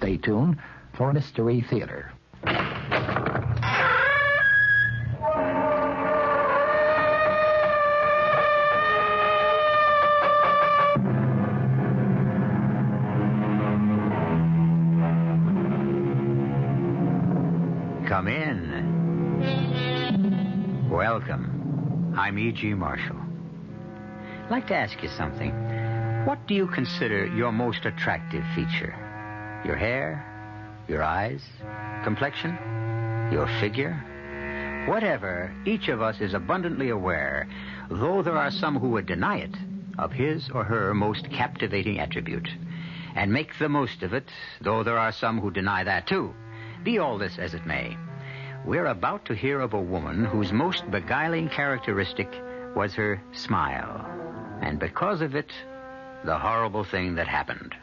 stay tuned for Mystery Theater. Come in. Welcome. I'm E.G. Marshall. I'd like to ask you something. What do you consider your most attractive feature? Your hair? Your eyes? Complexion? Your figure? Whatever, each of us is abundantly aware, though there are some who would deny it, of his or her most captivating attribute, and make the most of it, though there are some who deny that too. Be all this as it may, we're about to hear of a woman whose most beguiling characteristic was her smile. And because of it, the horrible thing that happened.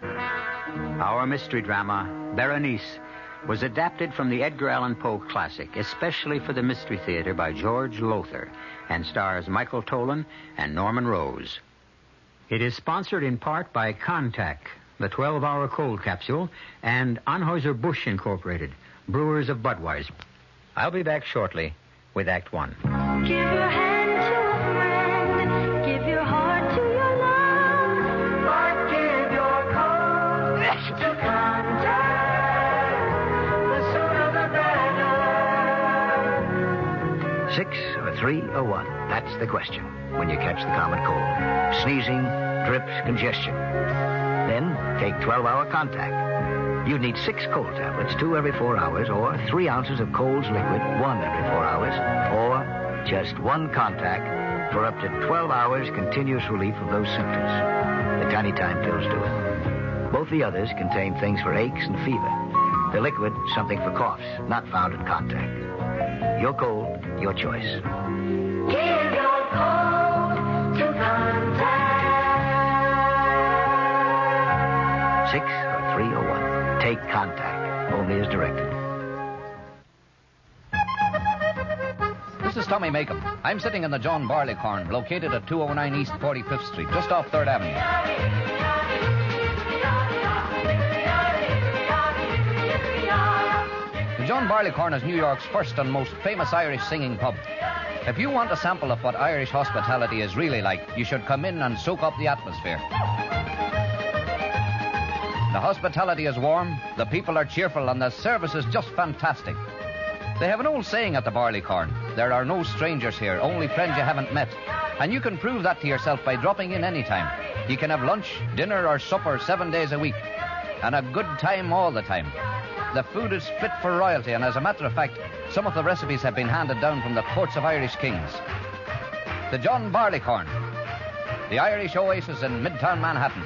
Our mystery drama, Berenice, was adapted from the Edgar Allan Poe classic, especially for the Mystery Theater by George Lothar, and stars Michael Tolan and Norman Rose. It is sponsored in part by Contact, the 12-hour cold capsule, and Anheuser-Busch Incorporated, brewers of Budweiser. I'll be back shortly with Act One. Give your hand to a friend. Give your heart to your love. But give your coat to contact. The sooner the better. 6 or 3 or 1? That's the question when you catch the common cold. Sneezing, drips, congestion. Then take 12-hour Contact. You need 6 cold tablets, 2 every 4 hours, or 3 ounces of Cold's liquid, 1 every 4 hours, or just 1 Contact for up to 12 hours continuous relief of those symptoms. The tiny time pills do it. Both the others contain things for aches and fever. The liquid, something for coughs, not found in Contact. Your cold, your choice. Give your coat to Contact. 6 or 3 or 1. Take Contact, only as directed. This is Tommy Makem. I'm sitting in the John Barleycorn, located at 209 East 45th Street, just off 3rd Avenue. The John Barleycorn is New York's first and most famous Irish singing pub. If you want a sample of what Irish hospitality is really like, you should come in and soak up the atmosphere. The hospitality is warm, the people are cheerful, and the service is just fantastic. They have an old saying at the Barleycorn: there are no strangers here, only friends you haven't met. And you can prove that to yourself by dropping in any time. You can have lunch, dinner, or supper 7 days a week. And a good time all the time. The food is fit for royalty, and as a matter of fact, some of the recipes have been handed down from the courts of Irish kings. The John Barleycorn, the Irish oasis in Midtown Manhattan.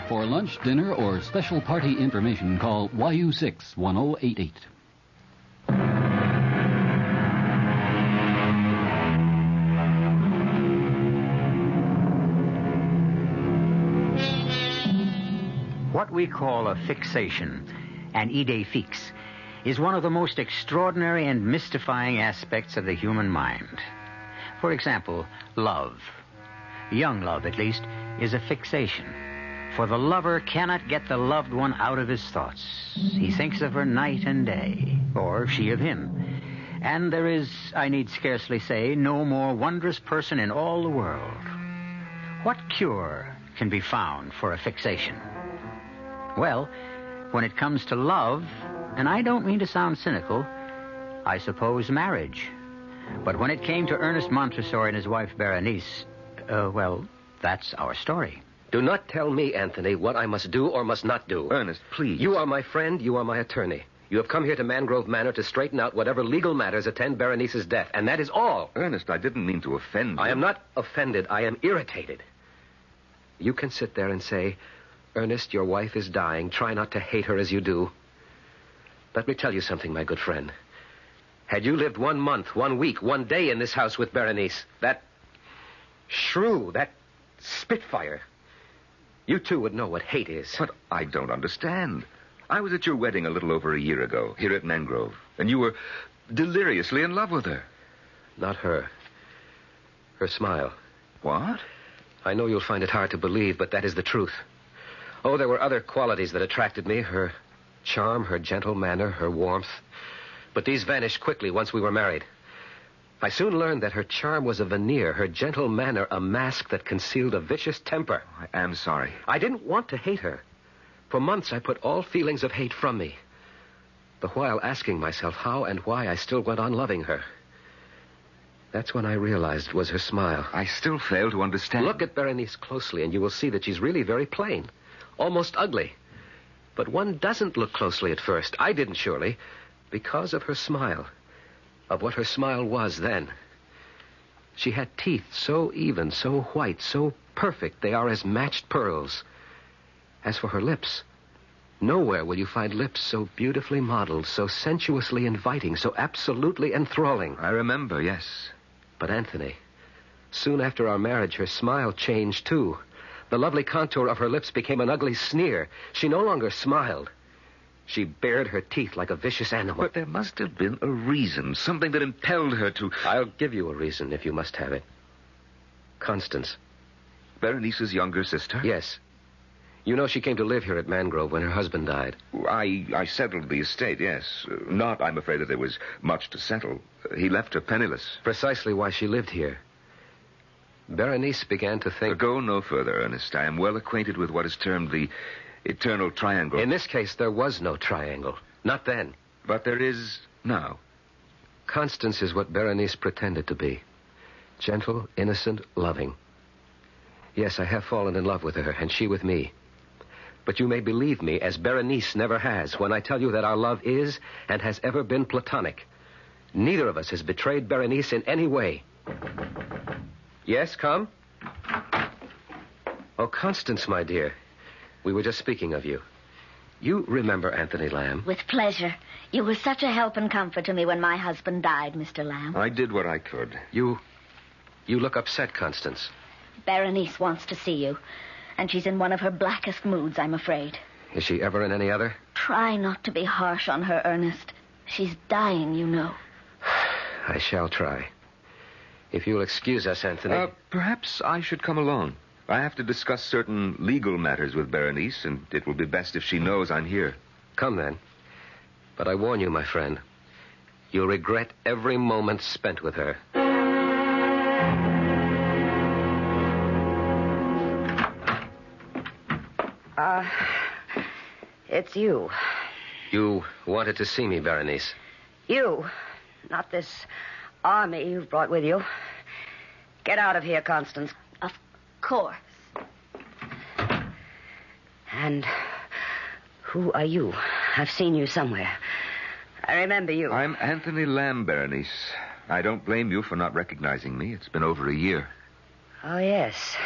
For lunch, dinner, or special party information, call YU6-1088. What we call a fixation, an idée fixe, is one of the most extraordinary and mystifying aspects of the human mind. For example, love. Young love, at least, is a fixation. For the lover cannot get the loved one out of his thoughts. He thinks of her night and day, or she of him. And there is, I need scarcely say, no more wondrous person in all the world. What cure can be found for a fixation? Well, when it comes to love, and I don't mean to sound cynical, I suppose marriage. But when it came to Ernest Montresor and his wife Berenice, well, that's our story. Do not tell me, Anthony, what I must do or must not do. Ernest, please. You are my friend. You are my attorney. You have come here to Mangrove Manor to straighten out whatever legal matters attend Berenice's death, and that is all. Ernest, I didn't mean to offend you. I am not offended. I am irritated. You can sit there and say, Ernest, your wife is dying. Try not to hate her as you do. Let me tell you something, my good friend. Had you lived 1 month, 1 week, 1 day in this house with Berenice, that shrew, that spitfire, you too would know what hate is. But I don't understand. I was at your wedding a little over a year ago, here at Mangrove, and you were deliriously in love with her. Not her. Her smile. What? I know you'll find it hard to believe, but that is the truth. Oh, there were other qualities that attracted me. Her charm, her gentle manner, her warmth. But these vanished quickly once we were married. I soon learned that her charm was a veneer, her gentle manner a mask that concealed a vicious temper. I am sorry. I didn't want to hate her. For months I put all feelings of hate from me, the while asking myself how and why I still went on loving her. That's when I realized it was her smile. I still fail to understand. Look at Berenice closely, and you will see that she's really very plain, almost ugly. But one doesn't look closely at first. I didn't, surely, because of her smile, of what her smile was then. She had teeth so even, so white, so perfect, they are as matched pearls. As for her lips, nowhere will you find lips so beautifully modeled, so sensuously inviting, so absolutely enthralling. I remember, yes. But Anthony, soon after our marriage, her smile changed, too. The lovely contour of her lips became an ugly sneer. She no longer smiled. She bared her teeth like a vicious animal. But there must have been a reason, something that impelled her to... I'll give you a reason if you must have it. Constance. Berenice's younger sister? Yes. You know she came to live here at Mangrove when her husband died. I settled the estate, yes. Not, I'm afraid, that there was much to settle. He left her penniless. Precisely why she lived here. Berenice began to think... Go no further, Ernest. I am well acquainted with what is termed the eternal triangle. In this case, there was no triangle. Not then. But there is now. Constance is what Berenice pretended to be. Gentle, innocent, loving. Yes, I have fallen in love with her, and she with me. But you may believe me, as Berenice never has, when I tell you that our love is and has ever been platonic. Neither of us has betrayed Berenice in any way. Yes, come? Oh, Constance, my dear. We were just speaking of you. You remember Anthony Lamb? With pleasure. You were such a help and comfort to me when my husband died, Mr. Lamb. I did what I could. You look upset, Constance. Berenice wants to see you. And she's in one of her blackest moods, I'm afraid. Is she ever in any other? Try not to be harsh on her, Ernest. She's dying, you know. I shall try. If you'll excuse us, Anthony. Perhaps I should come along. I have to discuss certain legal matters with Berenice, and it will be best if she knows I'm here. Come, then. But I warn you, my friend, you'll regret every moment spent with her. It's you. You wanted to see me, Berenice. You, not this army you've brought with you. Get out of here, Constance. Of course. And who are you? I've seen you somewhere. I remember you. I'm Anthony Lamb, Berenice. I don't blame you for not recognizing me. It's been over a year. Oh, yes.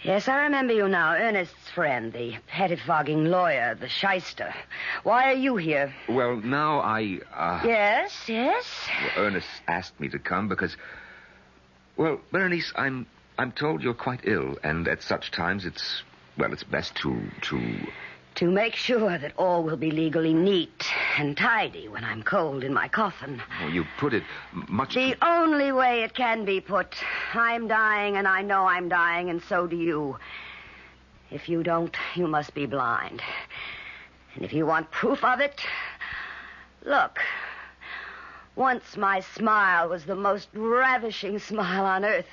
Yes, I remember you now. Ernest's friend, the pettifogging lawyer, the shyster. Why are you here? Well, now Yes. Well, Ernest asked me to come because... Well, Berenice, I'm told you're quite ill, and at such times it's best to... To make sure that all will be legally neat and tidy when I'm cold in my coffin. Oh, you put it much... The only way it can be put. I'm dying, and I know I'm dying, and so do you. If you don't, you must be blind. And if you want proof of it, look. Once my smile was the most ravishing smile on earth.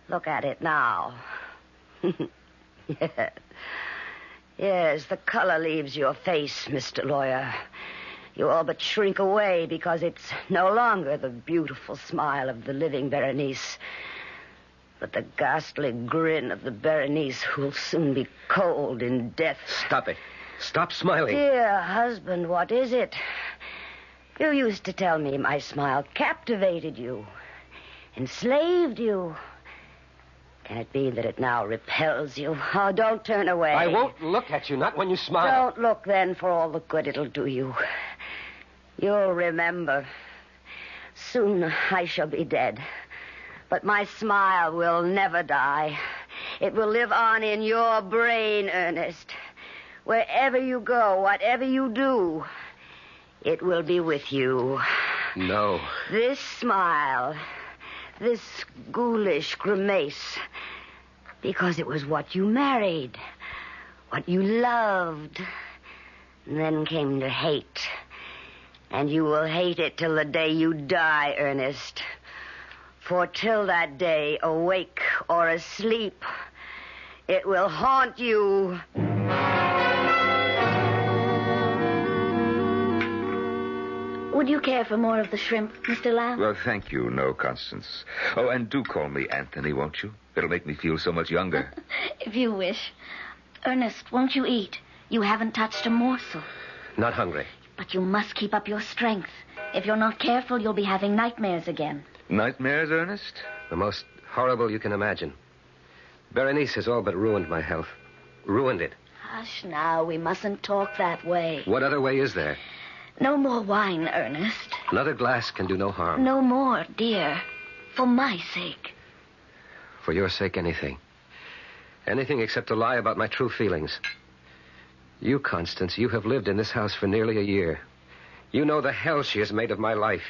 Look at it now. Yes. Yes, the color leaves your face, Mr. Lawyer. You all but shrink away because it's no longer the beautiful smile of the living Berenice, but the ghastly grin of the Berenice who'll soon be cold in death. Stop it. Stop smiling. Dear husband, what is it? You used to tell me my smile captivated you, enslaved you. Can it be that it now repels you? Oh, don't turn away. I won't look at you, not when you smile. Don't look then for all the good it'll do you. You'll remember. Soon I shall be dead. But my smile will never die. It will live on in your brain, Ernest. Wherever you go, whatever you do, it will be with you. No. This smile, this ghoulish grimace, because it was what you married. what you loved, and then came to hate. And you will hate it till the day you die, Ernest. For till that day, awake or asleep, it will haunt you. Would you care for more of the shrimp, Mr. Lamb? Well, thank you, no, Constance. Oh, and do call me Anthony, won't you? It'll make me feel so much younger. If you wish. Ernest, won't you eat? You haven't touched a morsel. Not hungry. But you must keep up your strength. If you're not careful, you'll be having nightmares again. Nightmares, Ernest? The most horrible you can imagine. Berenice has all but ruined my health. Ruined it. Hush now, we mustn't talk that way. What other way is there? No more wine, Ernest. Another glass can do no harm. No more, dear. For my sake. For your sake, anything. Anything except to lie about my true feelings. You, Constance, you have lived in this house for nearly a year. You know the hell she has made of my life.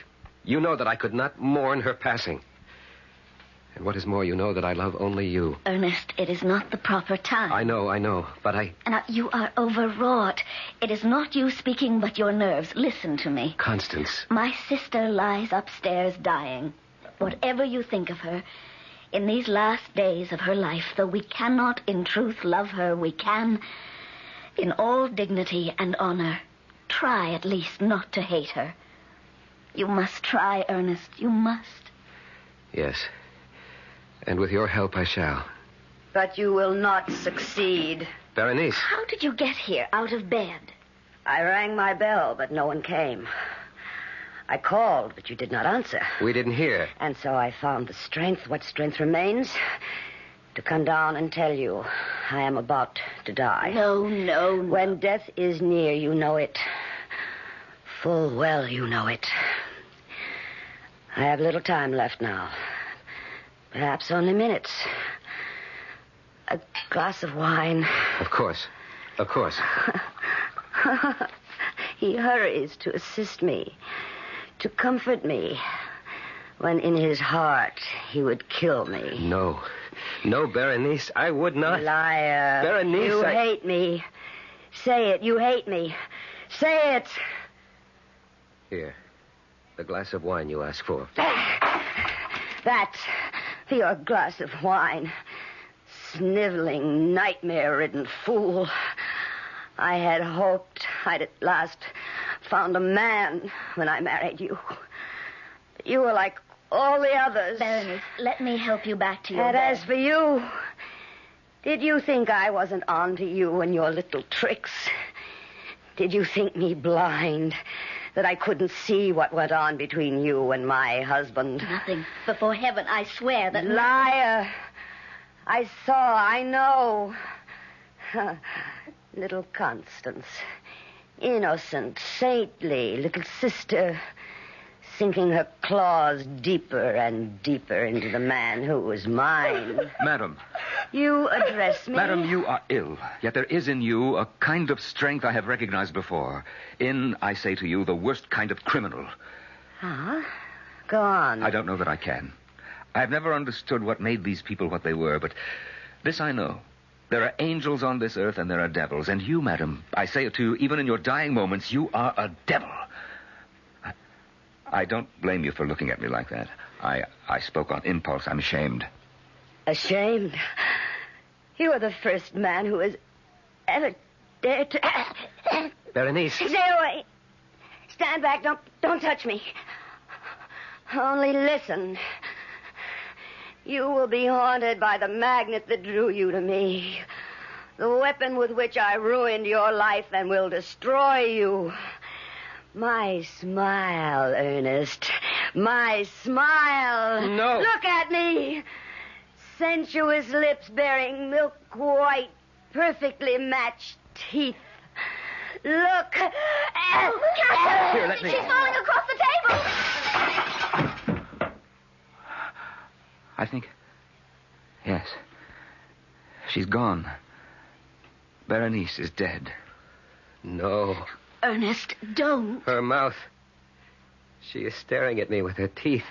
You know that I could not mourn her passing. And what is more, you know that I love only you. Ernest, it is not the proper time. I know, but Now, you are overwrought. It is not you speaking, but your nerves. Listen to me. Constance. My sister lies upstairs dying. Whatever you think of her, in these last days of her life, though we cannot in truth love her, we can, in all dignity and honor, try at least not to hate her. You must try, Ernest. You must. Yes. And with your help, I shall. But you will not succeed. Berenice. How did you get here, out of bed? I rang my bell, but no one came. I called, but you did not answer. We didn't hear. And so I found the strength, what strength remains, to come down and tell you I am about to die. No. When death is near, you know it. Full well you know it. I have little time left now. Perhaps only minutes. A glass of wine. Of course. He hurries to assist me, to comfort me, when in his heart he would kill me. No, Berenice, I would not. Liar. Berenice, you hate me. Say it, you hate me. Say it. Here, the glass of wine you asked for. That, your glass of wine. Sniveling, nightmare-ridden fool. I had hoped I'd at last found a man when I married you. But you were like all the others. Berenice, let me help you back to your And bed. as for you, did you think I wasn't on to you and your little tricks? Did you think me blind, that I couldn't see what went on between you and my husband? Nothing. Before heaven, I swear that... Liar! I saw, I know. Little Constance. Innocent, saintly little sister, sinking her claws deeper and deeper into the man who was mine. Madam. You address me? Madam, you are ill. Yet there is in you a kind of strength I have recognized before. In, I say to you, the worst kind of criminal. Huh? Go on. I don't know that I can. I have never understood what made these people what they were, but this I know. There are angels on this earth and there are devils. And you, madam, I say it to you, even in your dying moments, you are a devil. I don't blame you for looking at me like that. I spoke on impulse. I'm ashamed. Ashamed? You are the first man who has ever dared to... Berenice. Stay away. Stand back. Don't touch me. Only listen. You will be haunted by the magnet that drew you to me. The weapon with which I ruined your life and will destroy you. My smile, Ernest. My smile. No. Look at me. Sensuous lips bearing milk white, perfectly matched teeth. Look. Here, let me... She's falling across the table. I think... Yes. She's gone. Berenice is dead. No. Ernest, don't. Her mouth. She is staring at me with her teeth.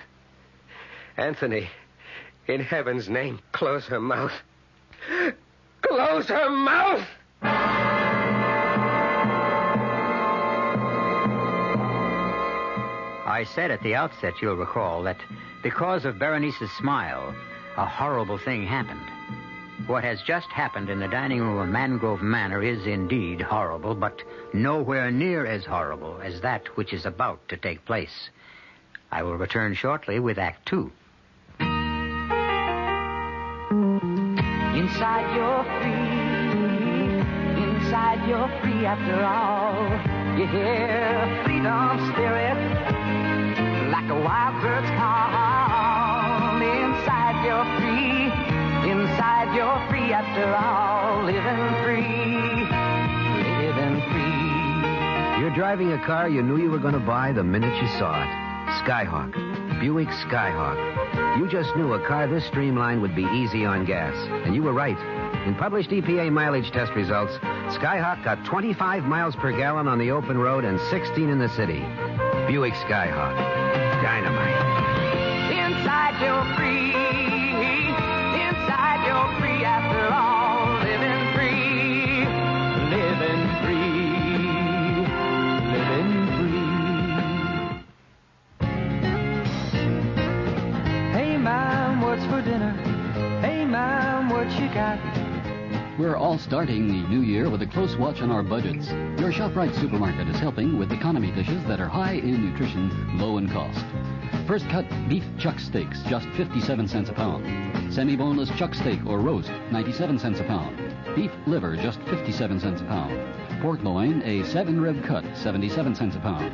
Anthony, in heaven's name, close her mouth. Close her mouth! I said at the outset, you'll recall, that because of Berenice's smile, a horrible thing happened. What has just happened in the dining room of Mangrove Manor is indeed horrible, but nowhere near as horrible as that which is about to take place. I will return shortly with Act 2. Inside you're free. Inside you're free after all. You hear freedom spirit like a wild bird's call. Inside you're free. Inside you're free after all. Living free. Living free. You're driving a car you knew you were going to buy the minute you saw it. Skyhawk. Buick Skyhawk. You just knew a car this streamlined would be easy on gas. And you were right. In published EPA mileage test results, Skyhawk got 25 miles per gallon on the open road and 16 in the city. Buick Skyhawk. Dynamite. Inside you're free. Inside you're free after all. Living free. Living free. Living free. Hey, Mom, what's for dinner? Hey, Mom, what you got? We're all starting the new year with a close watch on our budgets. Your ShopRite supermarket is helping with economy dishes that are high in nutrition, low in cost. First cut beef chuck steaks, just 57 cents a pound. Semi-boneless chuck steak or roast, 97 cents a pound. Beef liver, just 57 cents a pound. Pork loin, a 7-rib cut, 77 cents a pound.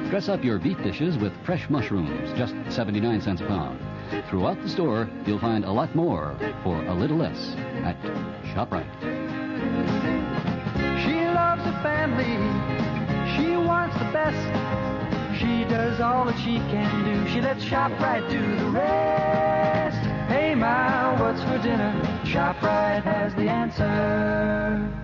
Dress up your beef dishes with fresh mushrooms, just 79 cents a pound. Throughout the store, you'll find a lot more for a little less at ShopRite. She loves her family. She wants the best. She does all that she can do. She lets ShopRite do the rest. Hey, Ma, what's for dinner? ShopRite has the answer.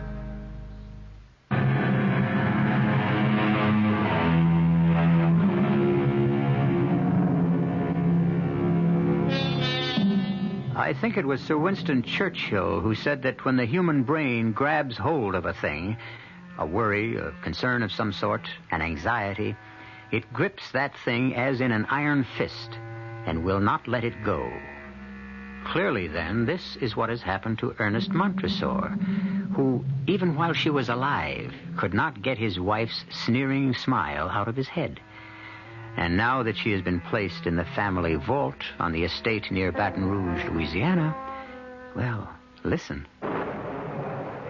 I think it was Sir Winston Churchill who said that when the human brain grabs hold of a thing, a worry, a concern of some sort, an anxiety, it grips that thing as in an iron fist and will not let it go. Clearly, then, this is what has happened to Ernest Montresor, who, even while she was alive, could not get his wife's sneering smile out of his head. And now that she has been placed in the family vault on the estate near Baton Rouge, Louisiana, well, listen.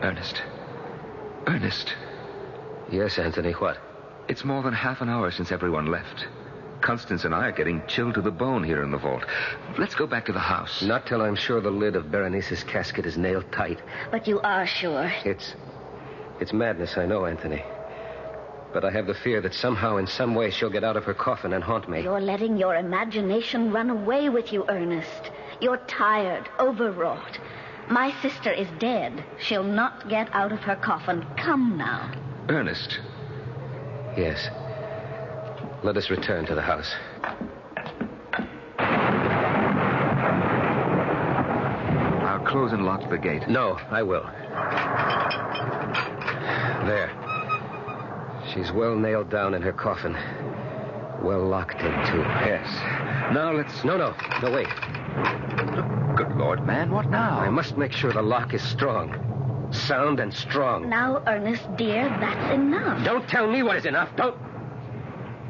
Ernest. Ernest. Yes, Anthony, what? It's more than half an hour since everyone left. Constance and I are getting chilled to the bone here in the vault. Let's go back to the house. Not till I'm sure the lid of Berenice's casket is nailed tight. But you are sure. It's madness, I know, Anthony. But I have the fear that somehow, in some way, she'll get out of her coffin and haunt me. You're letting your imagination run away with you, Ernest. You're tired, overwrought. My sister is dead. She'll not get out of her coffin. Come now. Ernest. Yes. Let us return to the house. I'll close and lock the gate. No, I will. There. She's well nailed down in her coffin. Well locked in, too. Yes. Now let's... No, wait. Good Lord, man, what now? I must make sure the lock is strong. Sound and strong. Now, Ernest, dear, that's enough. Don't tell me what is enough. Don't...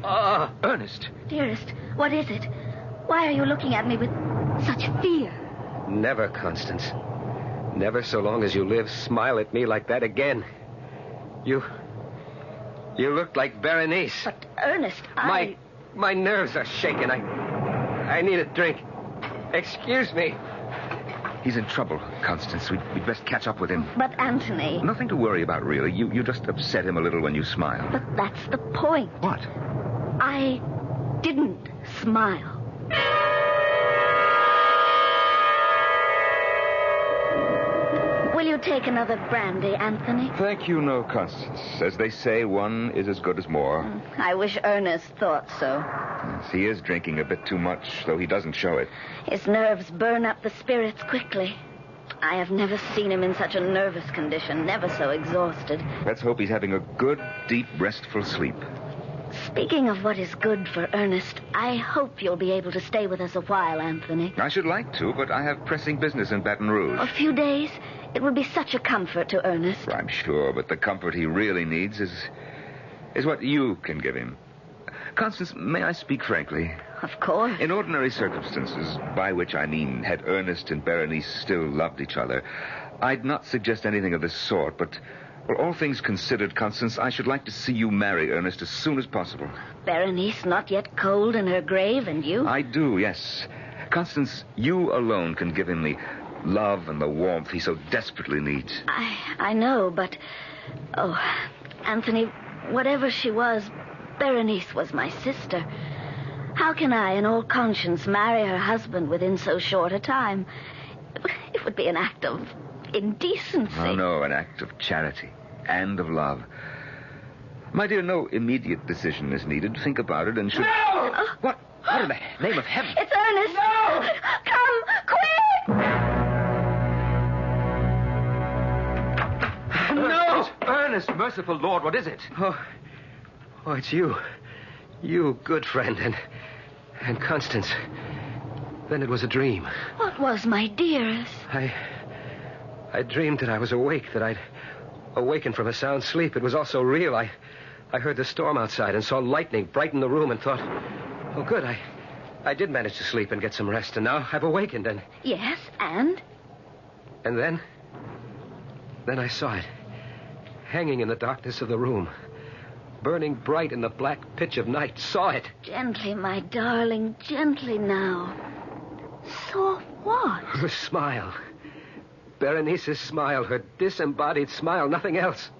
Ernest. Dearest, what is it? Why are you looking at me with such fear? Never, Constance. Never so long as you live, smile at me like that again. You look like Berenice. But, Ernest, My nerves are shaking. I need a drink. Excuse me. He's in trouble, Constance. We'd best catch up with him. But, Anthony... Nothing to worry about, really. You just upset him a little when you smile. But that's the point. What? I didn't smile. Will you take another brandy, Anthony? Thank you, no, Constance. As they say, one is as good as more. I wish Ernest thought so. Yes, he is drinking a bit too much, though he doesn't show it. His nerves burn up the spirits quickly. I have never seen him in such a nervous condition, never so exhausted. Let's hope he's having a good, deep, restful sleep. Speaking of what is good for Ernest, I hope you'll be able to stay with us a while, Anthony. I should like to, but I have pressing business in Baton Rouge. A few days? It would be such a comfort to Ernest. I'm sure, but the comfort he really needs is what you can give him. Constance, may I speak frankly? Of course. In ordinary circumstances, by which I mean had Ernest and Berenice still loved each other, I'd not suggest anything of this sort, but, well, all things considered, Constance, I should like to see you marry Ernest as soon as possible. Berenice not yet cold in her grave, and you? I do, yes. Constance, you alone can give him the love and the warmth he so desperately needs. I know, but... Oh, Anthony, whatever she was, Berenice was my sister. How can I, in all conscience, marry her husband within so short a time? It would be an act of indecency. Oh, no, an act of charity and of love. My dear, no immediate decision is needed. Think about it and should... No! What in the name of heaven? It's Ernest! No! Come, quick! No! Ernest, merciful Lord, what is it? Oh, it's you. You, good friend, and Constance. Then it was a dream. What was, my dearest? I dreamed that I was awake, that I'd awakened from a sound sleep. It was also real. I heard the storm outside and saw lightning brighten the room and thought, oh, good, I did manage to sleep and get some rest, and now I've awakened, and... Yes, and? And then I saw it, hanging in the darkness of the room, burning bright in the black pitch of night. Saw it. Gently, my darling, gently now. Saw what? Her smile. Berenice's smile, her disembodied smile, nothing else.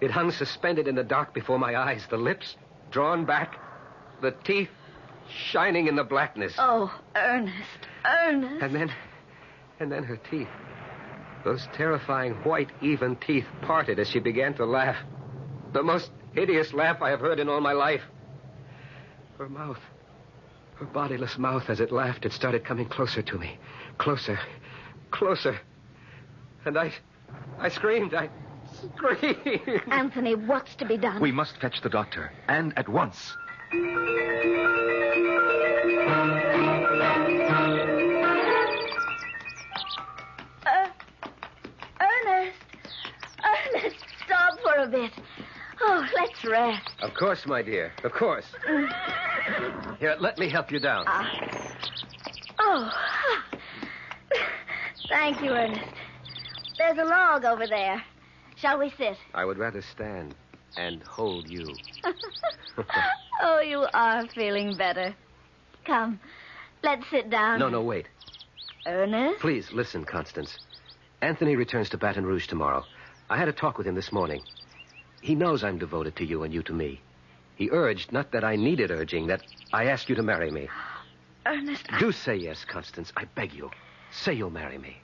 It hung suspended in the dark before my eyes, the lips drawn back, the teeth shining in the blackness. Oh, Ernest. And then her teeth. Those terrifying white, even teeth parted as she began to laugh. The most hideous laugh I have heard in all my life. Her mouth, her bodiless mouth, as it laughed, it started coming closer to me. Closer. And I screamed. I screamed. Anthony, what's to be done? We must fetch the doctor, and at once. Ernest, stop for a bit. Oh, let's rest. Of course, my dear. Of course. Here, let me help you down. Thank you, Ernest. There's a log over there. Shall we sit? I would rather stand and hold you. Oh, you are feeling better. Come, let's sit down. No, wait. Ernest? Please, listen, Constance. Anthony returns to Baton Rouge tomorrow. I had a talk with him this morning. He knows I'm devoted to you and you to me. He urged, not that I needed urging, that I ask you to marry me. Ernest, Do say yes, Constance. I beg you. Say you'll marry me.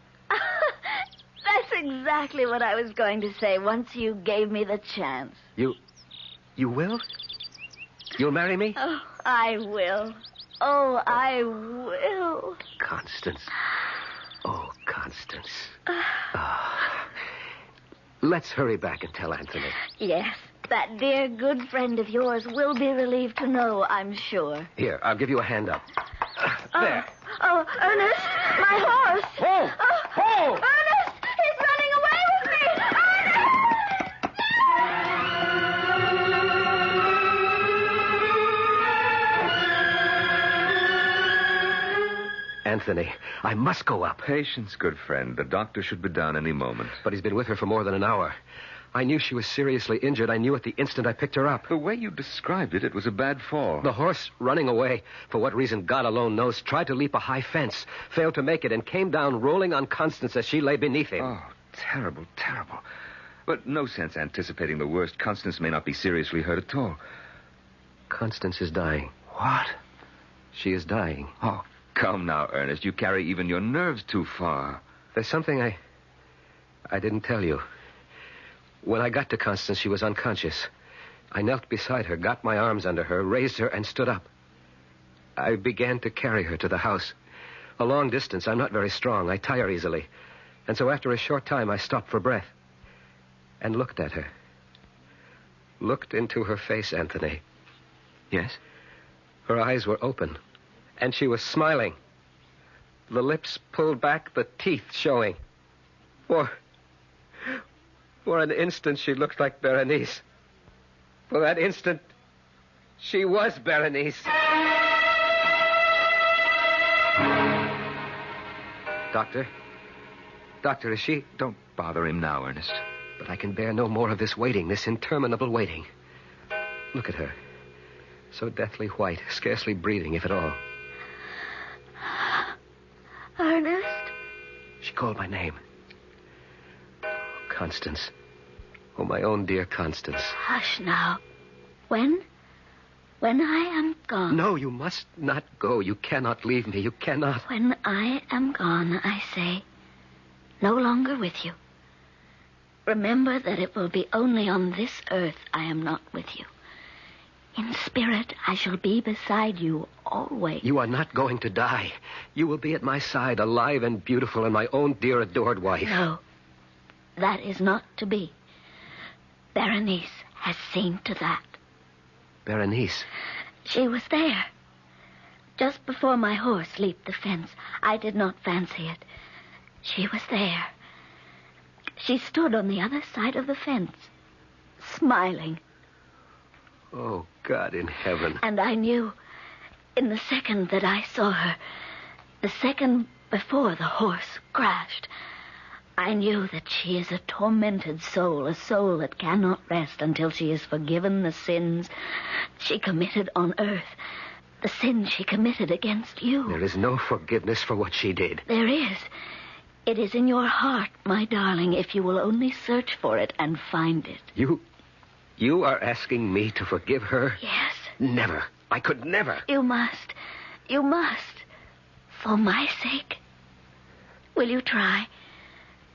That's exactly what I was going to say once you gave me the chance. You will? You'll marry me? Oh, I will. Oh, I will. Constance. Oh, Constance. Let's hurry back and tell Anthony. Yes, that dear good friend of yours will be relieved to know, I'm sure. Here, I'll give you a hand up. There. Oh, Ernest, my horse. Oh! Ernest, he's running away with me. Anthony, I must go up. Patience, good friend. The doctor should be down any moment. But he's been with her for more than an hour. I knew she was seriously injured. I knew at the instant I picked her up. The way you described it, it was a bad fall. The horse, running away, for what reason God alone knows, tried to leap a high fence, failed to make it, and came down rolling on Constance as she lay beneath him. Oh, terrible, terrible. But no sense anticipating the worst. Constance may not be seriously hurt at all. Constance is dying. What? She is dying. Oh, come now, Ernest. You carry even your nerves too far. There's something I didn't tell you. When I got to Constance, she was unconscious. I knelt beside her, got my arms under her, raised her, and stood up. I began to carry her to the house. A long distance. I'm not very strong. I tire easily. And so after a short time, I stopped for breath and looked at her. Looked into her face, Anthony. Yes? Her eyes were open, and she was smiling. The lips pulled back, the teeth showing. For an instant, she looked like Berenice. For that instant, she was Berenice. Doctor, is she... Don't bother him now, Ernest. But I can bear no more of this waiting, this interminable waiting. Look at her. So deathly white, scarcely breathing, if at all. Ernest? She called my name. Constance. Oh, my own dear Constance. Hush now. When I am gone... No, you must not go. You cannot leave me. You cannot. When I am gone, I say, no longer with you. Remember that it will be only on this earth I am not with you. In spirit, I shall be beside you always. You are not going to die. You will be at my side, alive and beautiful, and my own dear adored wife. No, that is not to be. Berenice has seen to that. Berenice? She was there. Just before my horse leaped the fence, I did not fancy it. She was there. She stood on the other side of the fence, smiling. Oh, God in heaven. And I knew, in the second that I saw her, the second before the horse crashed, I knew that she is a tormented soul, a soul that cannot rest until she has forgiven the sins she committed on earth, the sin she committed against you. There is no forgiveness for what she did. There is. It is in your heart, my darling, if you will only search for it and find it. You are asking me to forgive her? Yes. Never. I could never. You must. You must. For my sake. Will you try?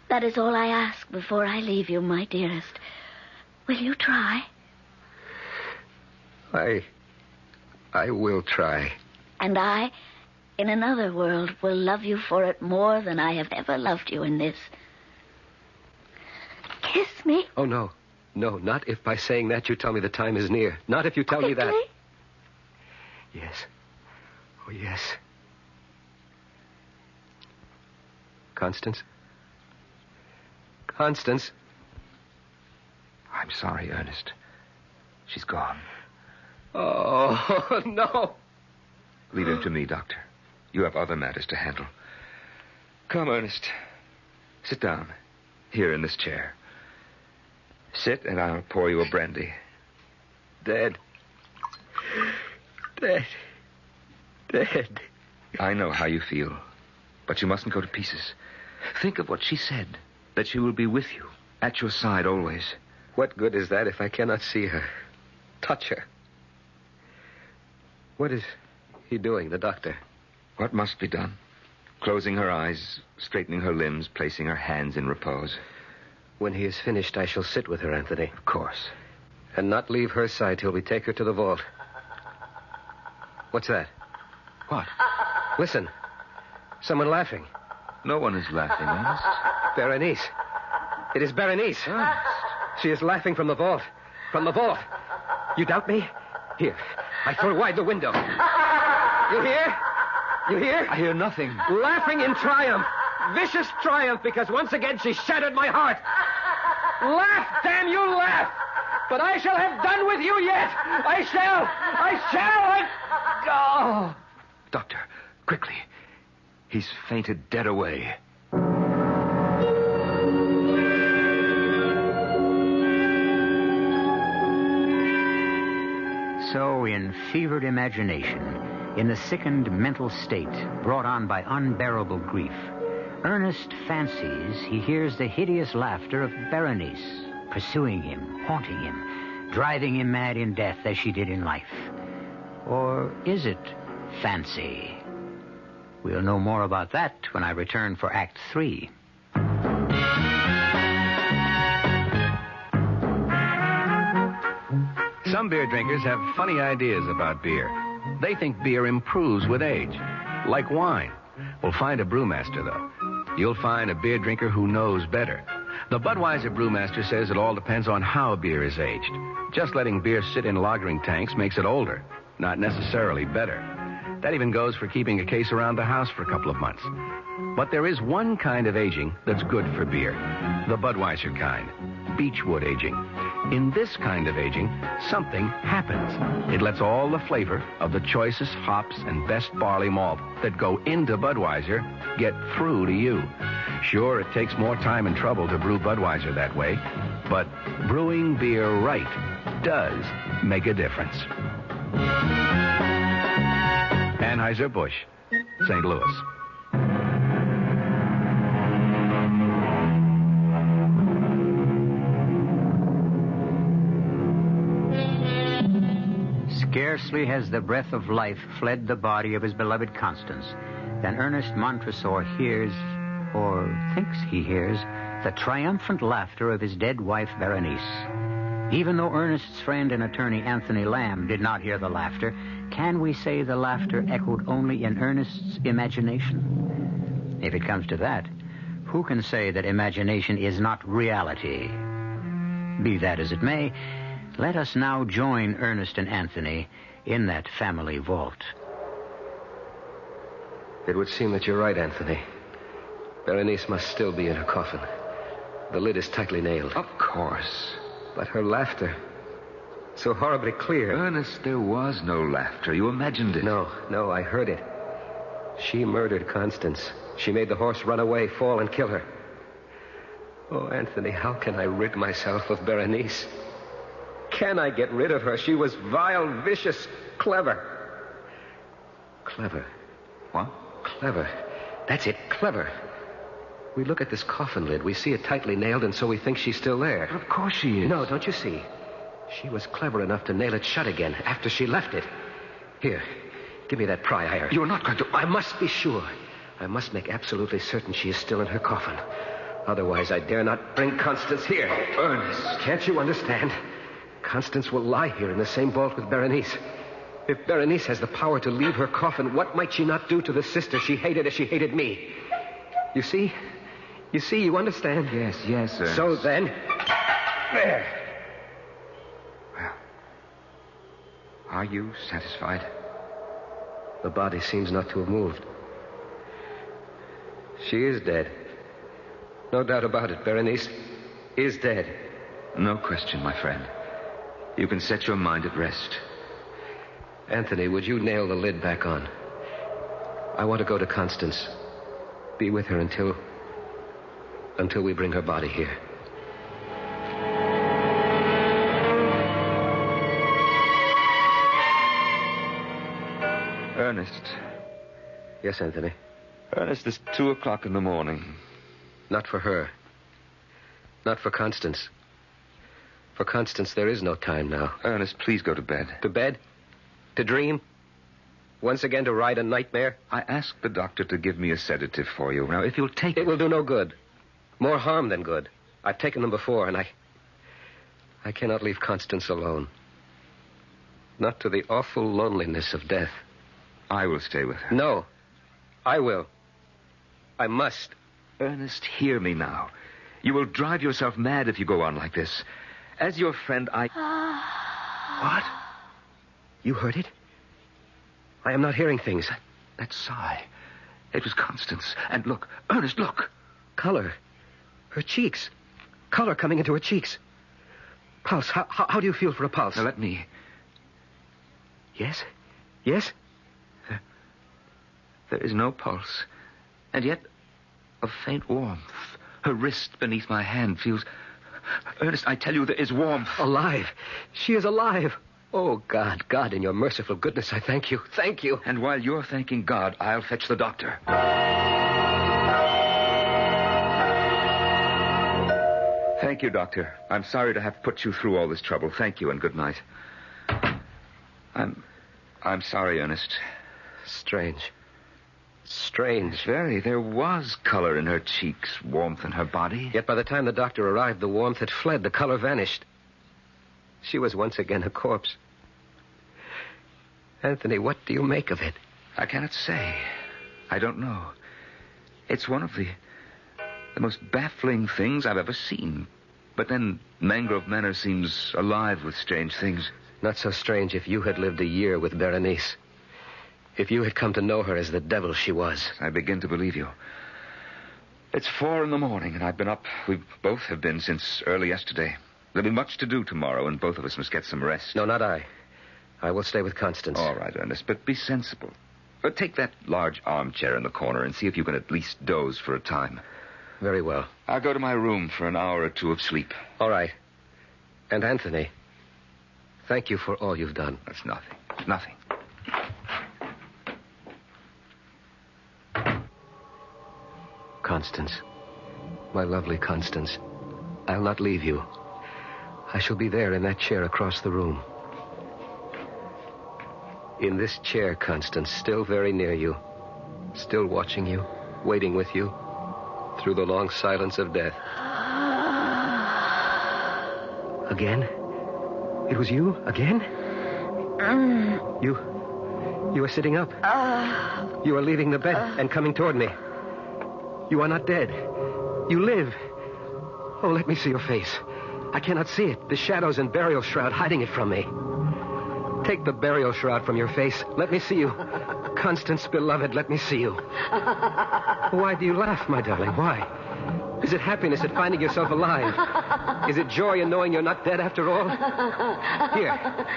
That is all I ask before I leave you, my dearest. Will you try? I will try. And I, in another world, will love you for it more than I have ever loved you in this. Kiss me. Oh, no. No, not if by saying that you tell me the time is near. Not if you tell me that. Yes. Oh, yes. Constance? Constance? I'm sorry, Ernest. She's gone. Oh, no. Leave him to me, Doctor. You have other matters to handle. Come, Ernest. Sit down. Here in this chair. Sit, and I'll pour you a brandy. Dead. Dead. Dead. I know how you feel, but you mustn't go to pieces. Think of what she said, that she will be with you, at your side always. What good is that if I cannot see her, touch her? What is he doing, the doctor? What must be done? Closing her eyes, straightening her limbs, placing her hands in repose. When he is finished, I shall sit with her, Anthony. Of course. And not leave her side till we take her to the vault. What's that? What? Listen. Someone laughing. No one is laughing, Ernest. Berenice. It is Berenice. Ernest. She is laughing from the vault. From the vault. You doubt me? Here. I throw wide the window. You hear? You hear? I hear nothing. Laughing in triumph. Vicious triumph, because once again she shattered my heart. Laugh, damn you, laugh! But I shall have done with you yet! I shall! Oh! Doctor, quickly. He's fainted dead away. So, in fevered imagination, in the sickened mental state brought on by unbearable grief, Ernest fancies he hears the hideous laughter of Berenice, pursuing him, haunting him, driving him mad in death as she did in life. Or is it fancy? We'll know more about that when I return for Act 3. Some beer drinkers have funny ideas about beer. They think beer improves with age, like wine. We'll find a brewmaster, though. you'll find a beer drinker who knows better. The Budweiser brewmaster says it all depends on how beer is aged. Just letting beer sit in lagering tanks makes it older, not necessarily better. That even goes for keeping a case around the house for a couple of months. But there is one kind of aging that's good for beer. The Budweiser kind. Beechwood aging. In this kind of aging, something happens. It lets all the flavor of the choicest hops and best barley malt that go into Budweiser get through to you. Sure, it takes more time and trouble to brew Budweiser that way, but brewing beer right does make a difference. Anheuser-Busch, St. Louis. Scarcely has the breath of life fled the body of his beloved Constance than Ernest Montresor hears, or thinks he hears, the triumphant laughter of his dead wife, Berenice. Even though Ernest's friend and attorney, Anthony Lamb, did not hear the laughter, can we say the laughter echoed only in Ernest's imagination? If it comes to that, who can say that imagination is not reality? Be that as it may, let us now join Ernest and Anthony in that family vault. It would seem that you're right, Anthony. Berenice must still be in her coffin. The lid is tightly nailed. Of course. But her laughter, so horribly clear. Ernest, there was no laughter. You imagined it. No, I heard it. She murdered Constance. She made the horse run away, fall, and kill her. Oh, Anthony, how can I rid myself of Berenice? Can I get rid of her? She was vile, vicious, clever. Clever. What? Clever. That's it, clever. We look at this coffin lid. We see it tightly nailed, and so we think she's still there. But of course she is. No, don't you see? She was clever enough to nail it shut again after she left it. Here, give me that pry iron. You're not going to... I must be sure. I must make absolutely certain she is still in her coffin. Otherwise, I dare not bring Constance here. Ernest. Can't you understand? Constance will lie here in the same vault with Berenice. If Berenice has the power to leave her coffin, what might she not do to the sister she hated as she hated me? You see? You understand? Yes, sir. So then... There. Well, are you satisfied? The body seems not to have moved. She is dead. No doubt about it. Berenice is dead. No question, my friend. You can set your mind at rest. Anthony, would you nail the lid back on? I want to go to Constance. Be with her until we bring her body here. Ernest. Yes, Anthony? Ernest, it's 2:00 in the morning. Not for her. Not for Constance. For Constance, there is no time now. Ernest, please go to bed. To bed? To dream? Once again to ride a nightmare? I asked the doctor to give me a sedative for you. Now, if you'll take it... It will do no good. More harm than good. I've taken them before, and I cannot leave Constance alone. Not to the awful loneliness of death. I will stay with her. No. I will. I must. Ernest, hear me now. You will drive yourself mad if you go on like this. As your friend, I... What? You heard it? I am not hearing things. That sigh. It was Constance. And look, Ernest, look. Color. Her cheeks. Color coming into her cheeks. Pulse. How do you feel for a pulse? Now, let me... Yes? Yes? There is no pulse. And yet, a faint warmth. Her wrist beneath my hand feels... Ernest, I tell you, there is warmth. Alive. She is alive. Oh, God, in your merciful goodness, I thank you. Thank you. And while you're thanking God, I'll fetch the doctor. Thank you, Doctor. I'm sorry to have put you through all this trouble. Thank you, and good night. I'm sorry, Ernest. Strange. Very. There was color in her cheeks, warmth in her body. Yet by the time the doctor arrived, the warmth had fled, the color vanished. She was once again a corpse. Anthony, what do you make of it? I cannot say. I don't know. It's one of the The most baffling things I've ever seen. But then Mangrove Manor seems alive with strange things. Not so strange if you had lived a year with Berenice. If you had come to know her as the devil she was. I begin to believe you. It's 4 a.m, and I've been up. We both have been since early yesterday. There'll be much to do tomorrow, and both of us must get some rest. No, not I. I will stay with Constance. All right, Ernest, but be sensible. Take that large armchair in the corner and see if you can at least doze for a time. Very well. I'll go to my room for an hour or two of sleep. All right. And Anthony, thank you for all you've done. That's nothing. Nothing. Constance, my lovely Constance, I'll not leave you. I shall be there in that chair across the room. In this chair, Constance, still very near you, still watching you, waiting with you, through the long silence of death. Again? It was you? Again? You are sitting up. You are leaving the bed and coming toward me. You are not dead. You live. Oh, let me see your face. I cannot see it. The shadows and burial shroud hiding it from me. Take the burial shroud from your face. Let me see you. Constance, beloved, let me see you. Why do you laugh, my darling? Why? Is it happiness at finding yourself alive? Is it joy in knowing you're not dead after all? Here,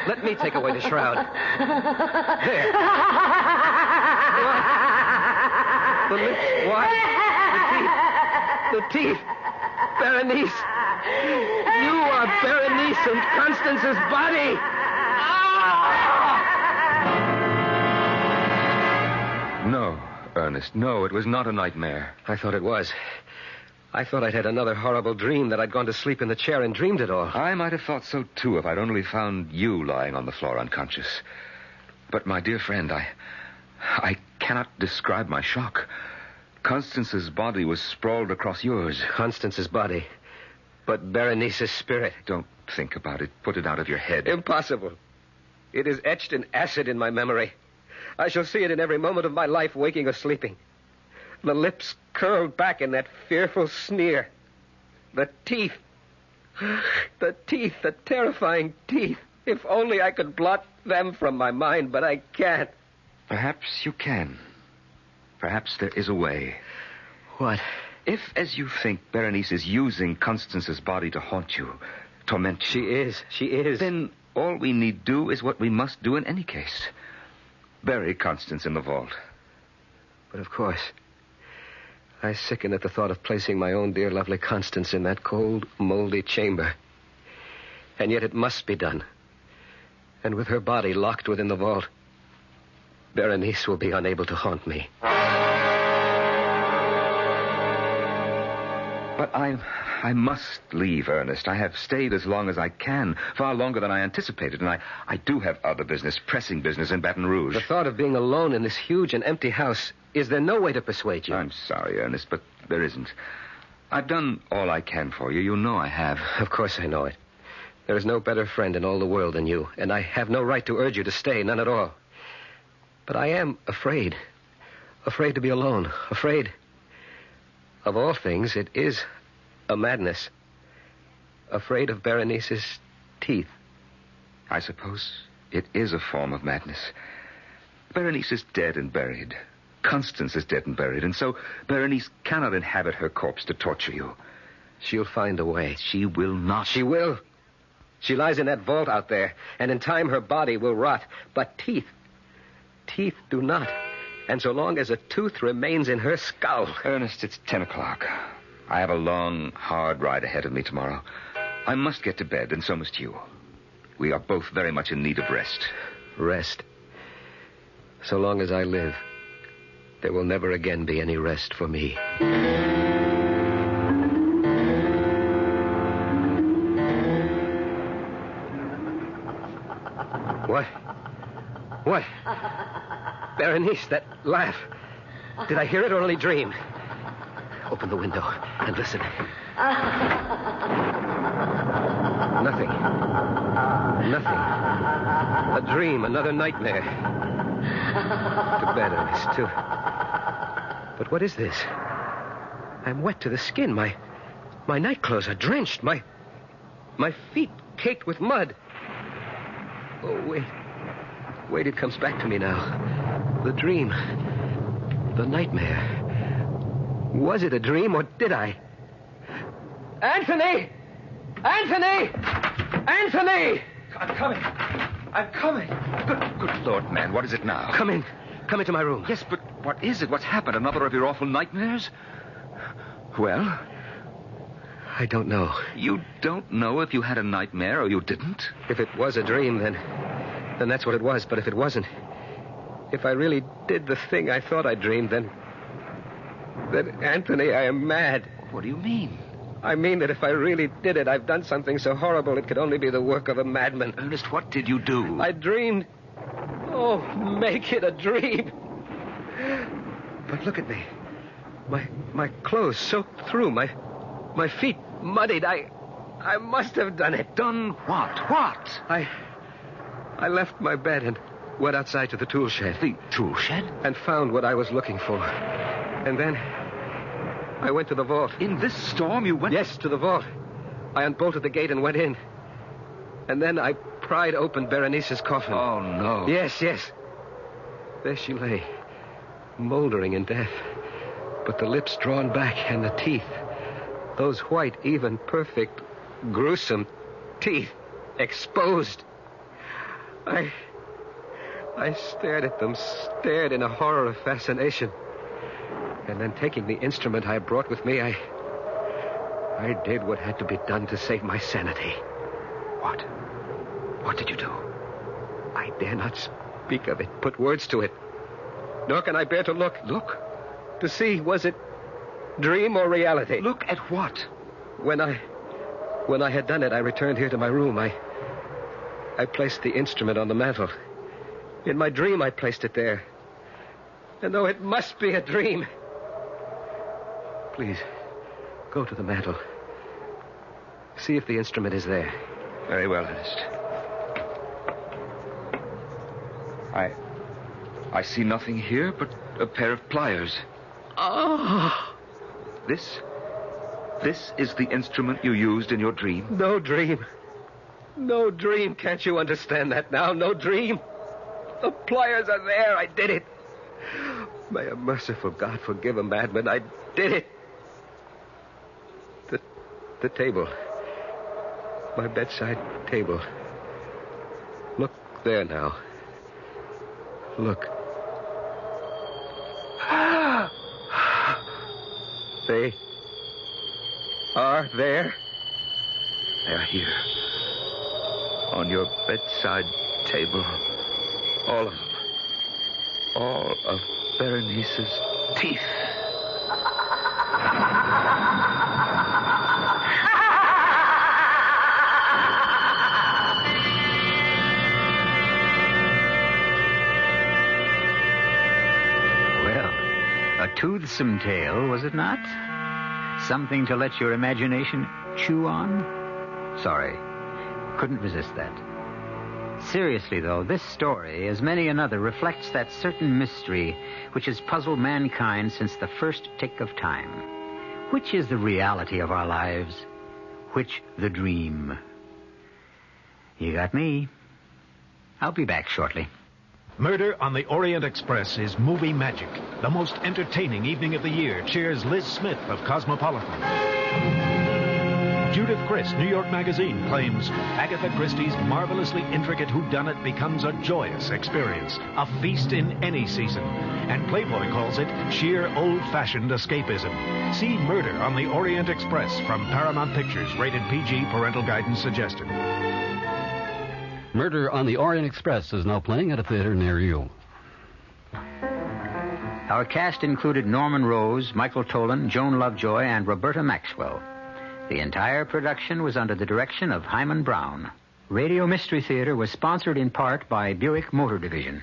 let me take away the shroud. There. What? The lips, why? The teeth. Berenice. You are Berenice in Constance's body. No, Ernest, no, it was not a nightmare. I thought it was. I thought I'd had another horrible dream, that I'd gone to sleep in the chair and dreamed it all. I might have thought so, too, if I'd only found you lying on the floor unconscious. But, my dear friend, I cannot describe my shock. Constance's body was sprawled across yours. Constance's body. But Berenice's spirit. Don't think about it. Put it out of your head. Impossible. It is etched in acid in my memory. I shall see it in every moment of my life, waking or sleeping. The lips curled back in that fearful sneer. The teeth. The teeth, the terrifying teeth. If only I could blot them from my mind, but I can't. Perhaps you can. Perhaps there is a way. What? If, as you think, Berenice is using Constance's body to haunt you, torment you... She is. Then all we need do is what we must do in any case. Bury Constance in the vault. But of course, I sicken at the thought of placing my own dear lovely Constance in that cold, moldy chamber. And yet it must be done. And with her body locked within the vault, Berenice will be unable to haunt me. But I must leave, Ernest. I have stayed as long as I can, far longer than I anticipated, and I do have other business, pressing business in Baton Rouge. The thought of being alone in this huge and empty house, is there no way to persuade you? I'm sorry, Ernest, but there isn't. I've done all I can for you. You know I have. Of course I know it. There is no better friend in all the world than you, and I have no right to urge you to stay, none at all. But I am afraid. Afraid to be alone. Afraid... Of all things, it is a madness. Afraid of Berenice's teeth. I suppose it is a form of madness. Berenice is dead and buried. Constance is dead and buried, and so Berenice cannot inhabit her corpse to torture you. She'll find a way. She will not. She will. She lies in that vault out there, and in time her body will rot. But teeth do not. And so long as a tooth remains in her skull... Ernest, it's 10 o'clock. I have a long, hard ride ahead of me tomorrow. I must get to bed, and so must you. We are both very much in need of rest. Rest. So long as I live, there will never again be any rest for me. What? Berenice, that laugh. Did I hear it or only dream? Open the window and listen. Nothing. A dream, another nightmare. To bed, Ernest, too. But what is this? I'm wet to the skin. My nightclothes are drenched. My feet caked with mud. Oh, wait. Wait, it comes back to me now. The dream. The nightmare. Was it a dream, or did I? Anthony! Anthony! Anthony! I'm coming. Good Lord, man, what is it now? Come in. Come into my room. Yes, but what is it? What's happened? Another of your awful nightmares? Well? I don't know. You don't know if you had a nightmare or you didn't? If it was a dream, then that's what it was. But if it wasn't, if I really did the thing I thought I dreamed, then Anthony, I am mad. What do you mean? I mean that if I really did it, I've done something so horrible it could only be the work of a madman. Ernest, what did you do? I dreamed. Oh, make it a dream. But look at me. My clothes soaked through. My feet muddied. I must have done it. Done what? What? I left my bed and went outside to the tool shed. The tool shed? And found what I was looking for. And then I went to the vault. In this storm you went? Yes, to the vault. I unbolted the gate and went in. And then I pried open Berenice's coffin. Oh, no. Yes. There she lay, moldering in death. But the lips drawn back and the teeth, those white, even, perfect, gruesome teeth, exposed. I stared at them, stared in a horror of fascination. And then taking the instrument I brought with me, I did what had to be done to save my sanity. What? What did you do? I dare not speak of it, put words to it. Nor can I bear to look. Look? To see, was it dream or reality? Look at what? When I had done it, I returned here to my room. I placed the instrument on the mantel. In my dream, I placed it there. And though it must be a dream... Please, go to the mantel. See if the instrument is there. Very well, Ernest. I see nothing here but a pair of pliers. Oh! This is the instrument you used in your dream? No dream. No dream. Can't you understand that now? No dream. The pliers are there. I did it. May a merciful God forgive a madman. I did it. The table. My bedside table. Look there now. Look. They are there. They're here. On your bedside table. All of Berenice's teeth. A toothsome tale, was it not? Something to let your imagination chew on? Sorry, couldn't resist that. Seriously, though, this story, as many another, reflects that certain mystery which has puzzled mankind since the first tick of time. Which is the reality of our lives? Which the dream? You got me. I'll be back shortly. Murder on the Orient Express is movie magic. The most entertaining evening of the year cheers Liz Smith of Cosmopolitan. Judith Chris, New York Magazine, claims Agatha Christie's marvelously intricate whodunit becomes a joyous experience, a feast in any season. And Playboy calls it sheer old-fashioned escapism. See Murder on the Orient Express from Paramount Pictures, rated PG, parental guidance suggested. Murder on the Orient Express is now playing at a theater near you. Our cast included Norman Rose, Michael Tolan, Joan Lovejoy, and Roberta Maxwell. The entire production was under the direction of Hyman Brown. Radio Mystery Theater was sponsored in part by Buick Motor Division.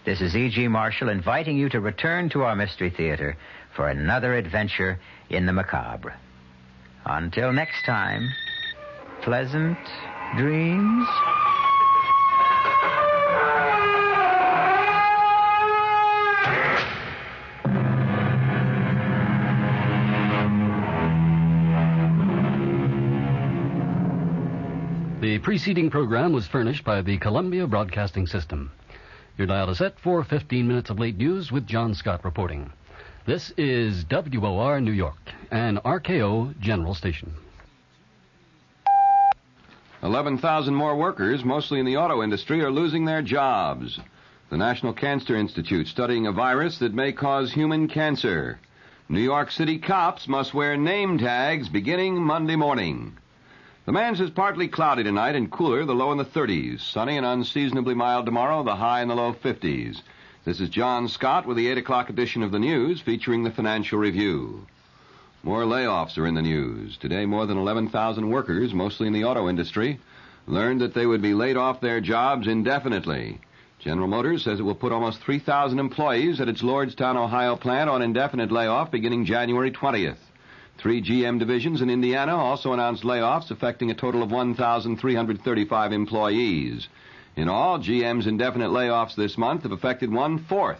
This is E.G. Marshall inviting you to return to our Mystery Theater for another adventure in the macabre. Until next time, pleasant dreams. The preceding program was furnished by the Columbia Broadcasting System. Your dial is set for 15 minutes of late news with John Scott reporting. This is WOR New York, an RKO General Station. 11,000 more workers, mostly in the auto industry, are losing their jobs. The National Cancer Institute studying a virus that may cause human cancer. New York City cops must wear name tags beginning Monday morning. The man's is partly cloudy tonight and cooler, the low in the 30s. Sunny and unseasonably mild tomorrow, the high in the low 50s. This is John Scott with the 8 o'clock edition of the news featuring the Financial Review. More layoffs are in the news. Today, more than 11,000 workers, mostly in the auto industry, learned that they would be laid off their jobs indefinitely. General Motors says it will put almost 3,000 employees at its Lordstown, Ohio plant on indefinite layoff beginning January 20th. 3 GM divisions in Indiana also announced layoffs affecting a total of 1,335 employees. In all, GM's indefinite layoffs this month have affected 1/4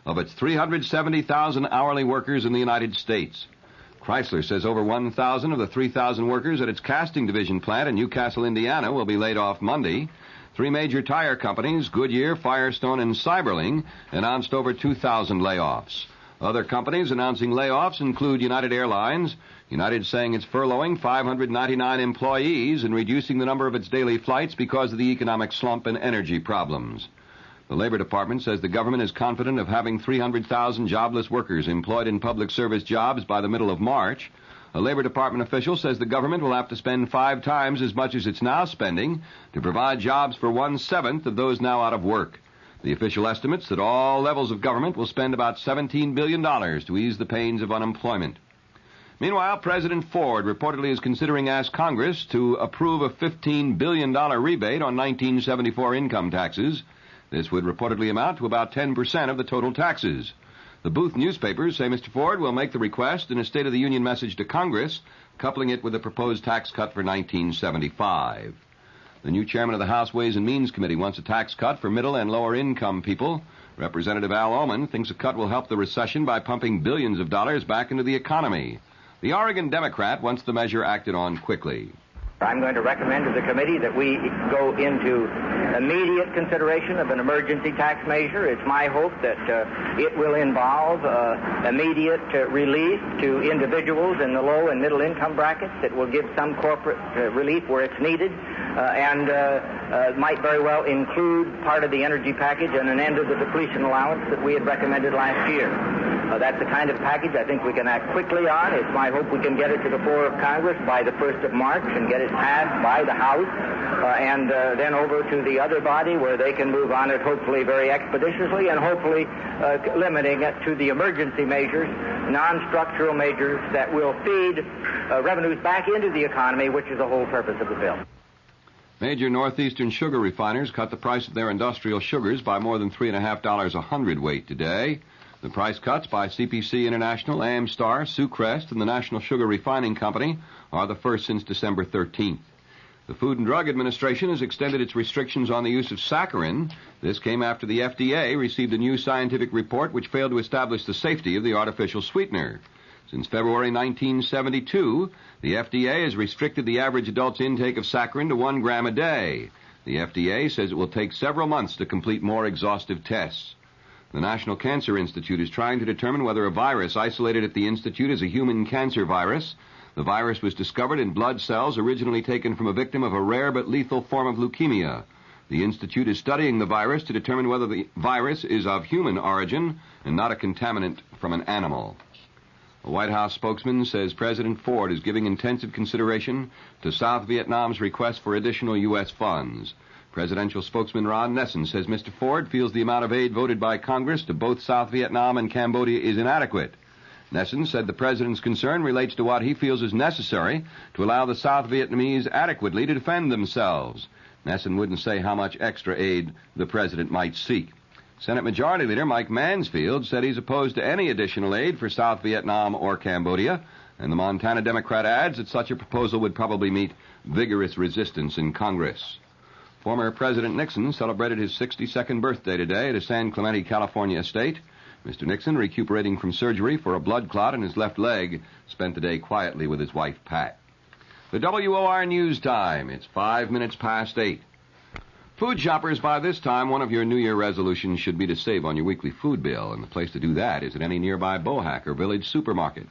of its 370,000 hourly workers in the United States. Chrysler says over 1,000 of the 3,000 workers at its casting division plant in Newcastle, Indiana, will be laid off Monday. 3 major tire companies, Goodyear, Firestone, and Cyberling, announced over 2,000 layoffs. Other companies announcing layoffs include United Airlines. United saying it's furloughing 599 employees and reducing the number of its daily flights because of the economic slump and energy problems. The Labor Department says the government is confident of having 300,000 jobless workers employed in public service jobs by the middle of March. A Labor Department official says the government will have to spend 5 times as much as it's now spending to provide jobs for 1/7 of those now out of work. The official estimates that all levels of government will spend about $17 billion to ease the pains of unemployment. Meanwhile, President Ford reportedly is considering asking Congress to approve a $15 billion rebate on 1974 income taxes. This would reportedly amount to about 10% of the total taxes. The Booth newspapers say Mr. Ford will make the request in a State of the Union message to Congress, coupling it with a proposed tax cut for 1975. The new chairman of the House Ways and Means Committee wants a tax cut for middle and lower income people. Representative Al Oman thinks a cut will help the recession by pumping billions of dollars back into the economy. The Oregon Democrat wants the measure acted on quickly. I'm going to recommend to the committee that we go into immediate consideration of an emergency tax measure. It's my hope that it will involve immediate relief to individuals in the low and middle income brackets. It will give some corporate relief where it's needed and might very well include part of the energy package and an end of the depletion allowance that we had recommended last year. That's the kind of package I think we can act quickly on. It's my hope we can get it to the floor of Congress by the 1st of March and get it passed by the House and then over to the other body where they can move on it hopefully very expeditiously and hopefully limiting it to the emergency measures, non-structural measures that will feed revenues back into the economy, which is the whole purpose of the bill. Major northeastern sugar refiners cut the price of their industrial sugars by more than $3.50 a hundredweight today. The price cuts by CPC International, Amstar, Sucrest, and the National Sugar Refining Company are the first since December 13th. The Food and Drug Administration has extended its restrictions on the use of saccharin. This came after the FDA received a new scientific report which failed to establish the safety of the artificial sweetener. Since February 1972, the FDA has restricted the average adult's intake of saccharin to 1 gram a day. The FDA says it will take several months to complete more exhaustive tests. The National Cancer Institute is trying to determine whether a virus isolated at the institute is a human cancer virus. The virus was discovered in blood cells originally taken from a victim of a rare but lethal form of leukemia. The institute is studying the virus to determine whether the virus is of human origin and not a contaminant from an animal. A White House spokesman says President Ford is giving intensive consideration to South Vietnam's request for additional U.S. funds. Presidential spokesman Ron Nessen says Mr. Ford feels the amount of aid voted by Congress to both South Vietnam and Cambodia is inadequate. Nessen said the president's concern relates to what he feels is necessary to allow the South Vietnamese adequately to defend themselves. Nessen wouldn't say how much extra aid the president might seek. Senate Majority Leader Mike Mansfield said he's opposed to any additional aid for South Vietnam or Cambodia, and the Montana Democrat adds that such a proposal would probably meet vigorous resistance in Congress. Former President Nixon celebrated his 62nd birthday today at his San Clemente, California estate. Mr. Nixon, recuperating from surgery for a blood clot in his left leg, spent the day quietly with his wife, Pat. The WOR News Time. It's 5 minutes past 8. Food shoppers, by this time, one of your New Year resolutions should be to save on your weekly food bill, and the place to do that is at any nearby Bohack or village supermarket.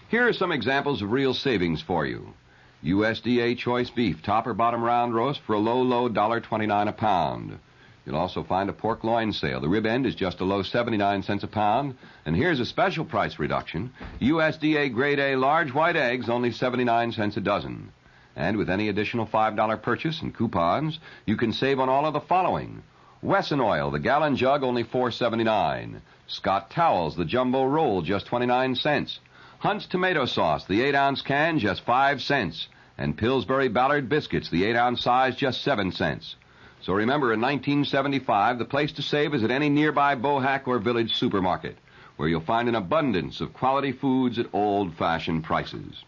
Here are some examples of real savings for you. USDA choice beef, top or bottom round roast for a low $1.29 a pound. You'll also find a pork loin sale. The rib end is just a low 79 cents a pound. And here's a special price reduction. USDA grade A large white eggs, only 79 cents a dozen. And with any additional $5 purchase and coupons, you can save on all of the following. Wesson oil, the gallon jug, only $4.79. Scott towels, the jumbo roll, just 29 cents. Hunt's tomato sauce, the 8-ounce can, just 5 cents. And Pillsbury Ballard biscuits, the 8-ounce size, just 7 cents. So remember, in 1975, the place to save is at any nearby Bohack or village supermarket, where you'll find an abundance of quality foods at old-fashioned prices.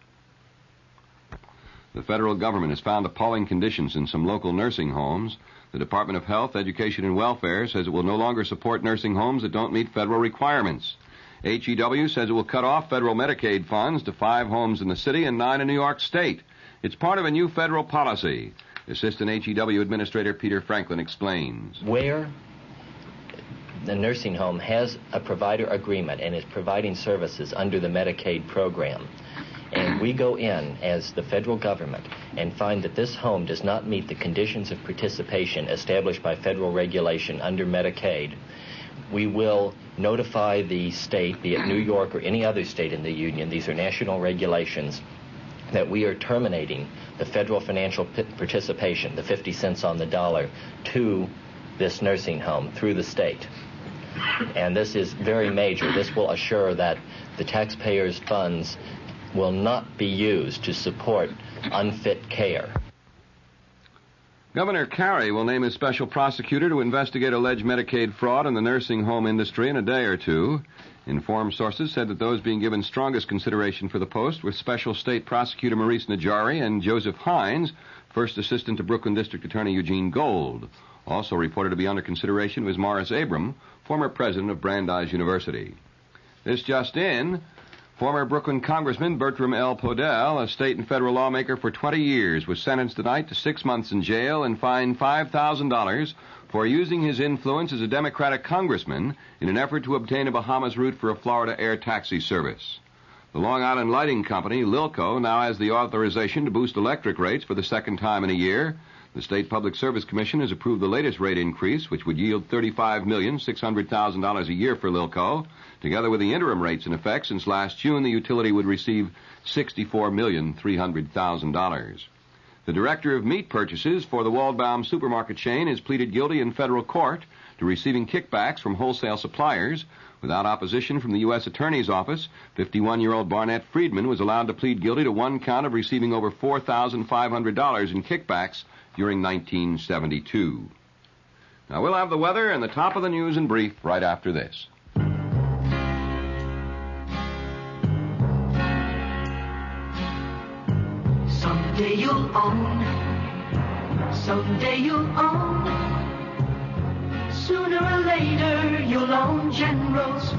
The federal government has found appalling conditions in some local nursing homes. The Department of Health, Education, and Welfare says it will no longer support nursing homes that don't meet federal requirements. HEW says it will cut off federal Medicaid funds to 5 homes in the city and 9 in New York State. It's part of a new federal policy. Assistant HEW Administrator Peter Franklin explains. Where the nursing home has a provider agreement and is providing services under the Medicaid program, and we go in as the federal government and find that this home does not meet the conditions of participation established by federal regulation under Medicaid, we will notify the state, be it New York or any other state in the union, these are national regulations, that we are terminating the federal financial participation, the 50 cents on the dollar, to this nursing home through the state. And this is very major. This will assure that the taxpayers' funds will not be used to support unfit care. Governor Carey will name a special prosecutor to investigate alleged Medicaid fraud in the nursing home industry in a day or two. Informed sources said that those being given strongest consideration for the post were Special State Prosecutor Maurice Najari and Joseph Hines, First Assistant to Brooklyn District Attorney Eugene Gold. Also reported to be under consideration was Morris Abram, former president of Brandeis University. This just in, former Brooklyn Congressman Bertram L. Podell, a state and federal lawmaker for 20 years, was sentenced tonight to 6 months in jail and fined $5,000 for using his influence as a Democratic congressman in an effort to obtain a Bahamas route for a Florida air taxi service. The Long Island Lighting Company, Lilco, now has the authorization to boost electric rates for the second time in a year. The State Public Service Commission has approved the latest rate increase, which would yield $35,600,000 a year for Lilco. Together with the interim rates in effect since last June, the utility would receive $64,300,000. The director of meat purchases for the Waldbaum supermarket chain has pleaded guilty in federal court to receiving kickbacks from wholesale suppliers. Without opposition from the U.S. Attorney's Office, 51-year-old Barnett Friedman was allowed to plead guilty to one count of receiving over $4,500 in kickbacks during 1972. Now, we'll have the weather and the top of the news in brief right after this. Someday you'll own, someday you'll own, sooner or later you'll own Generals.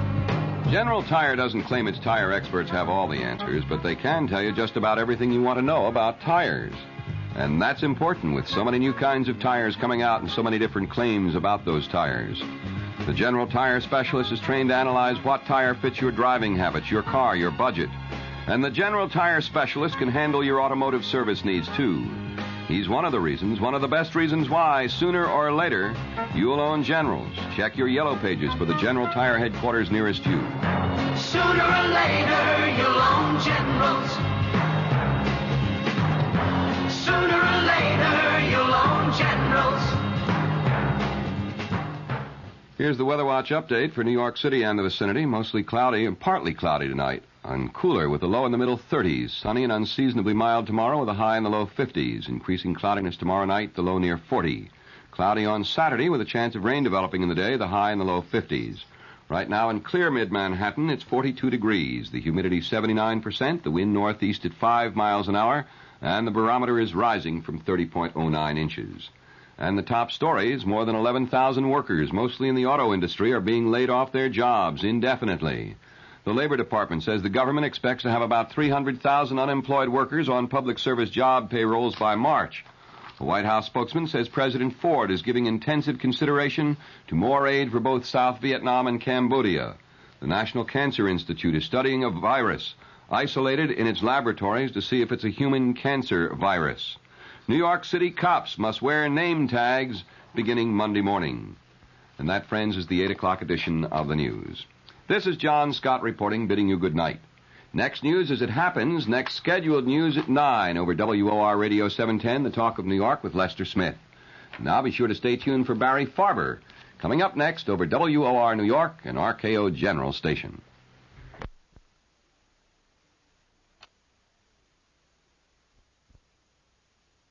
General Tire doesn't claim its tire experts have all the answers, but they can tell you just about everything you want to know about tires. And that's important with so many new kinds of tires coming out and so many different claims about those tires. The General Tire specialist is trained to analyze what tire fits your driving habits, your car, your budget. And the General Tire specialist can handle your automotive service needs, too. He's one of the best reasons why, sooner or later, you'll own Generals. Check your yellow pages for the General Tire headquarters nearest you. Sooner or later you'll own Generals. Sooner or later you'll own Generals. Here's the Weather Watch update for New York City and the vicinity. Mostly cloudy and partly cloudy tonight. And cooler with a low in the middle 30s. Sunny and unseasonably mild tomorrow with a high in the low 50s. Increasing cloudiness tomorrow night, the low near 40. Cloudy on Saturday with a chance of rain developing in the day, the high in the low 50s. Right now in clear mid-Manhattan, it's 42 degrees. The humidity 79%, the wind northeast at 5 miles an hour, and the barometer is rising from 30.09 inches. And the top stories, more than 11,000 workers, mostly in the auto industry, are being laid off their jobs indefinitely. The Labor Department says the government expects to have about 300,000 unemployed workers on public service job payrolls by March. The White House spokesman says President Ford is giving intensive consideration to more aid for both South Vietnam and Cambodia. The National Cancer Institute is studying a virus isolated in its laboratories to see if it's a human cancer virus. New York City cops must wear name tags beginning Monday morning. And that, friends, is the 8 o'clock edition of the news. This is John Scott reporting, bidding you good night. Next news as it happens, next scheduled news at 9 over WOR Radio 710, The Talk of New York with Lester Smith. Now be sure to stay tuned for Barry Farber, coming up next over WOR New York and RKO General Station.